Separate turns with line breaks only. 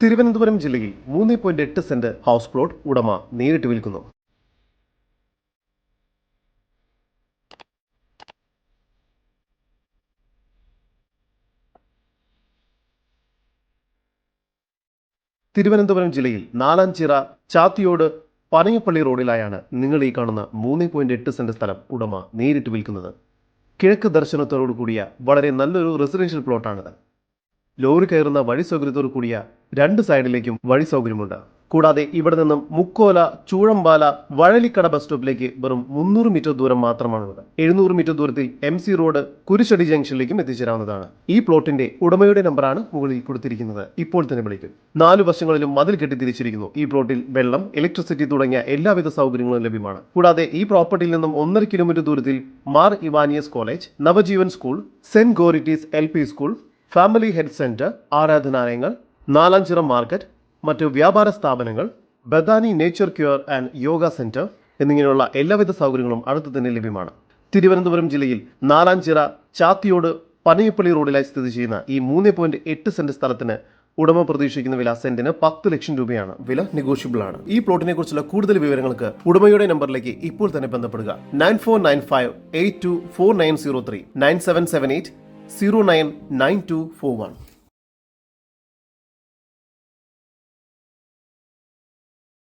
തിരുവനന്തപുരം ജില്ലയിൽ 3.8 saint house plot ഉടമ നേരിട്ട് വിൽക്കുന്നു. തിരുവനന്തപുരം ജില്ലയിൽ നാലാഞ്ചിറ ചാത്തിയോട് പനയപ്പള്ളി റോഡിലായാണ് നിങ്ങൾ ഈ കാണുന്ന 3.8 സെന്റ് സ്ഥലം ഉടമ നേരിട്ട് വിൽക്കുന്നത്. കിഴക്ക് ദർശനത്തോടു കൂടിയ വളരെ നല്ലൊരു റെസിഡൻഷ്യൽ പ്ലോട്ടാണിത്. ലോറി കയറുന്ന വഴി സൗകര്യത്തോടു കൂടിയ രണ്ട് സൈഡിലേക്കും വഴി സൗകര്യമുണ്ട്. കൂടാതെ ഇവിടെ നിന്നും മുക്കോല, ചൂഴമ്പാല, വഴലിക്കട ബസ് സ്റ്റോപ്പിലേക്ക് വെറും 300 മീറ്റർ ദൂരം മാത്രമാണുള്ളത്. 700 മീറ്റർ ദൂരത്തിൽ MC റോഡ് കുരിശടി ജംഗ്ഷനിലേക്കും എത്തിച്ചേരാവുന്നതാണ്. ഈ പ്ലോട്ടിന്റെ ഉടമയുടെ നമ്പറാണ് മുകളിൽ കൊടുത്തിരിക്കുന്നത്. ഇപ്പോൾ തന്നെ വിളിക്കും. 4 വശങ്ങളിലും മതിൽ കെട്ടി തിരിച്ചിരിക്കുന്നു. ഈ പ്ലോട്ടിൽ വെള്ളം, ഇലക്ട്രിസിറ്റി തുടങ്ങിയ എല്ലാവിധ സൗകര്യങ്ങളും ലഭ്യമാണ്. കൂടാതെ ഈ പ്രോപ്പർട്ടിയിൽ നിന്നും 1.5 കിലോമീറ്റർ ദൂരത്തിൽ Mar Ivanios college, Navajeevan school, saint Goretti's LP school, family health centre, ആരാധനാലയങ്ങൾ, നാലാഞ്ചിറ മാർക്കറ്റ്, മറ്റ് വ്യാപാര സ്ഥാപനങ്ങൾ, Badani nature cure and yoga centre എന്നിങ്ങനെയുള്ള എല്ലാവിധ സൗകര്യങ്ങളും അടുത്ത് തന്നെ ലഭ്യമാണ്. തിരുവനന്തപുരം ജില്ലയിൽ നാലാഞ്ചിറ ചാത്തിയോട് പനയപ്പള്ളി റോഡിലായി സ്ഥിതി ചെയ്യുന്ന ഈ 3.8 സെന്റ് സ്ഥലത്തിന് ഉടമ പ്രതീക്ഷിക്കുന്ന വില സെന്റിന് 10 ലക്ഷം രൂപയാണ്. വില നെഗോഷ്യബിൾ ആണ്. ഈ പ്ലോട്ടിനെ കുറിച്ചുള്ള കൂടുതൽ വിവരങ്ങൾക്ക് ഉടമയുടെ നമ്പറിലേക്ക് ഇപ്പോൾ തന്നെ ബന്ധപ്പെടുക. 9495824903 9778 099241.